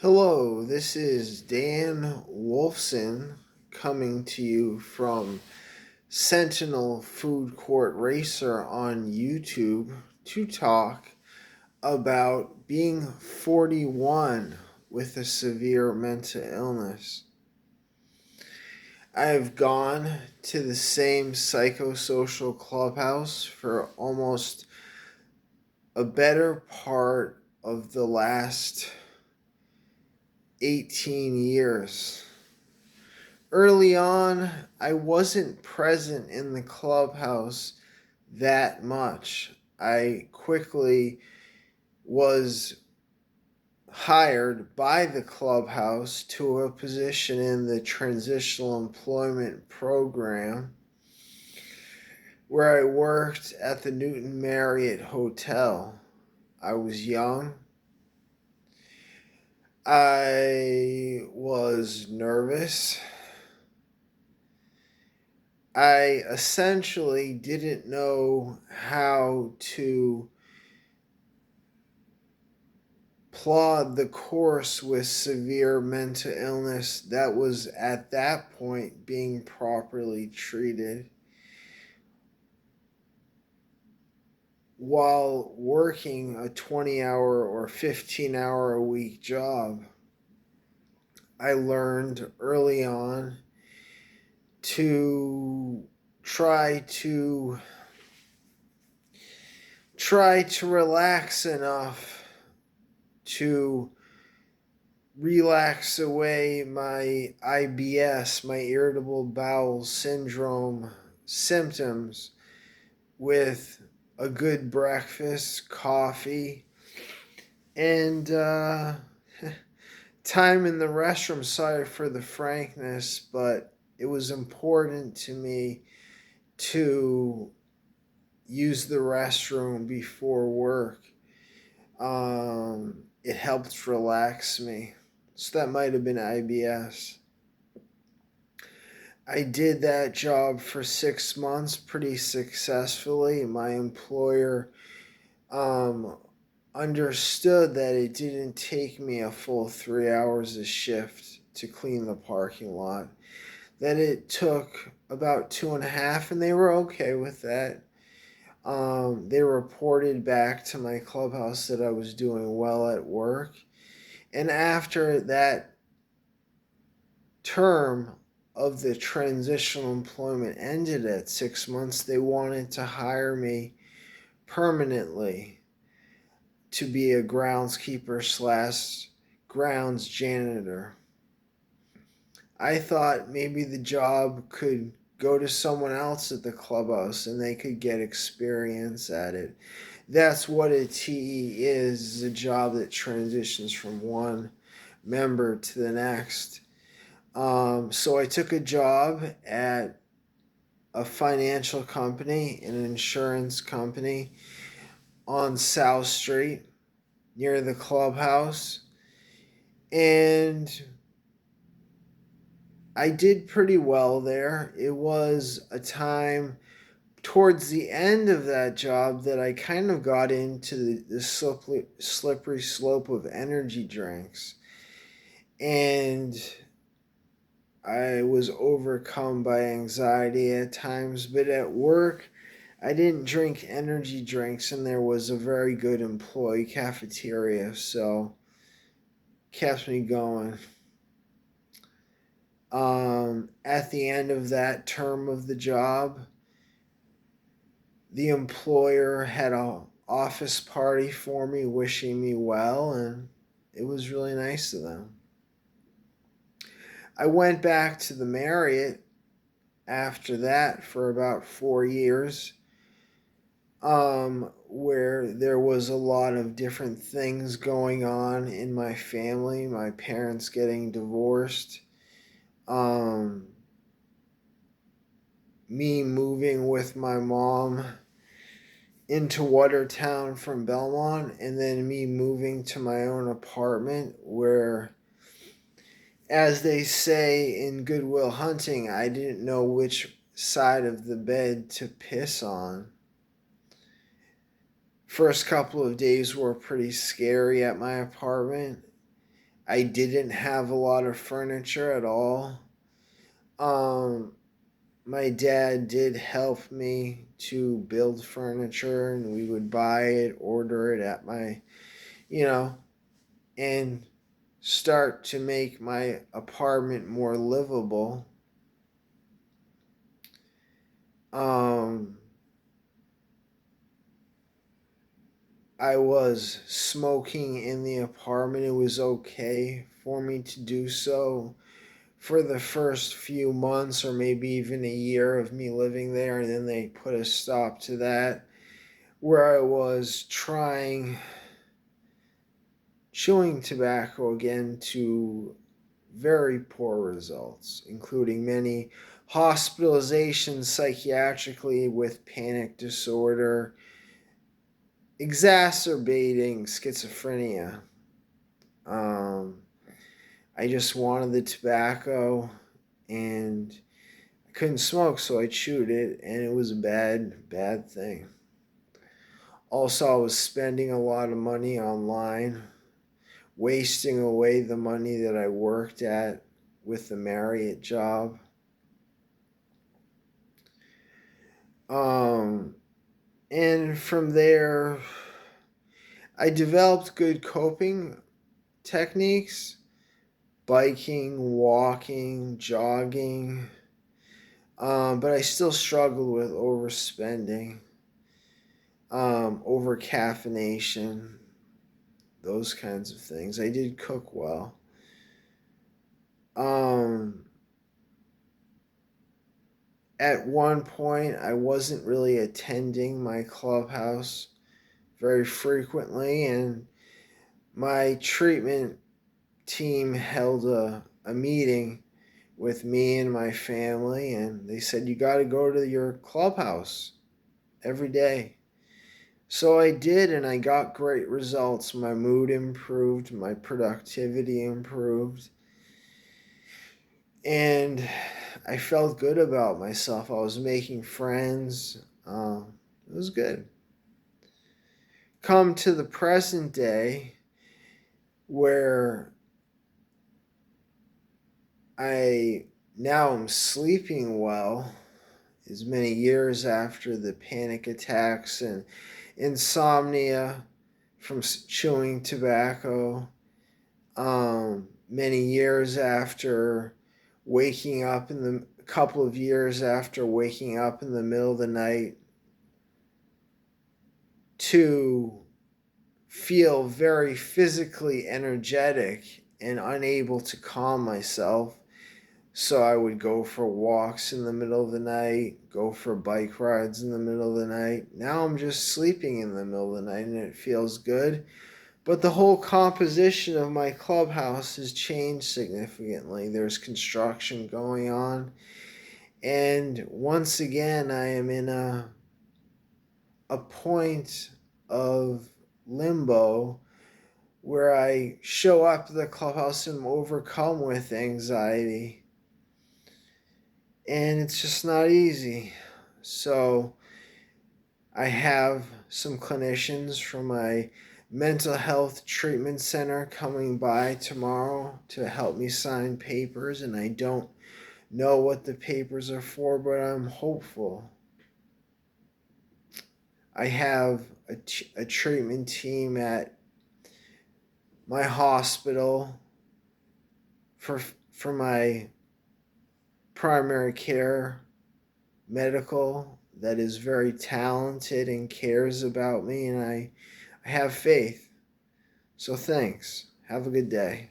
Hello, this is Dan Wolfson coming to you from Sentinel Food Court Racer on YouTube to talk about being 41 with a severe mental illness. I have gone to the same psychosocial clubhouse for almost a better part of the last 18 years. Early on, I wasn't present in the clubhouse that much. I quickly was hired by the clubhouse to a position in the transitional employment program where I worked at the Newton Marriott Hotel. I was young. I was nervous. I essentially didn't know how to plod the course with severe mental illness that was at that point being properly treated while working a 20-hour or 15-hour a week job. I learned early on to try to relax enough to relax away my IBS, my irritable bowel syndrome symptoms with a good breakfast, coffee, and time in the restroom. Sorry for the frankness, but it was important to me to use the restroom before work. It helped relax me. So that might have been IBS. I did that job for 6 months pretty successfully. My employer understood that it didn't take me a full 3 hours a shift to clean the parking lot, that it took about 2.5, and they were okay with that. They reported back to my clubhouse that I was doing well at work. And after that term of the transitional employment ended at 6 months, they wanted to hire me permanently to be a groundskeeper slash grounds janitor. I thought maybe the job could go to someone else at the clubhouse and they could get experience at it. That's what a TE is a job that transitions from one member to the next. So I took a job at a financial company, an insurance company on South Street near the clubhouse. And I did pretty well there. It was a time towards the end of that job that I kind of got into the slippery slope of energy drinks. And I was overcome by anxiety at times, but at work, I didn't drink energy drinks, and there was a very good employee cafeteria, so kept me going. At the end of that term of the job, the employer had an office party for me, wishing me well, and it was really nice of them. I went back to the Marriott after that for about 4 years, where there was a lot of different things going on in my family, my parents getting divorced, me moving with my mom into Watertown from Belmont, and then me moving to my own apartment where, as they say in Good Will Hunting, I didn't know which side of the bed to piss on. First couple of days were pretty scary at my apartment. I didn't have a lot of furniture at all. Um, my dad did help me to build furniture, and we would buy it, order it at my, you know, and start to make my apartment more livable. Um, I was smoking in the apartment. It was okay for me to do so for the first few months or maybe even a year of me living there, and then they put a stop to that, where I was trying chewing tobacco again to very poor results, including many hospitalizations psychiatrically with panic disorder, exacerbating schizophrenia. Um, I just wanted the tobacco and I couldn't smoke, so I chewed it, and it was a bad, bad thing. Also, I was spending a lot of money online, wasting away the money that I worked at with the Marriott job. Um, and from there, I developed good coping techniques: biking, walking, jogging. But I still struggled with overspending, over caffeination, those kinds of things. I did cook well. Um, at one point, I wasn't really attending my clubhouse very frequently, and my treatment team held a meeting with me and my family, and they said, "You got to go to your clubhouse every day." So I did, and I got great results. My mood improved, my productivity improved, and I felt good about myself. I was making friends. It was good. Come to the present day, where I now am sleeping well, as many years after the panic attacks and insomnia from chewing tobacco, many years after waking up in the a couple of years after waking up in the middle of the night to feel very physically energetic and unable to calm myself. So I would go for walks in the middle of the night, go for bike rides in the middle of the night. Now I'm just sleeping in the middle of the night, and it feels good. But the whole composition of my clubhouse has changed significantly. There's construction going on. And once again, I am in a point of limbo where I show up at the clubhouse and I'm overcome with anxiety. And it's just not easy. So I have some clinicians from my mental health treatment center coming by tomorrow to help me sign papers, and I don't know what the papers are for, but I'm hopeful. I have a treatment team at my hospital for for my primary care medical that is very talented and cares about me, and I have faith. So thanks. Have a good day.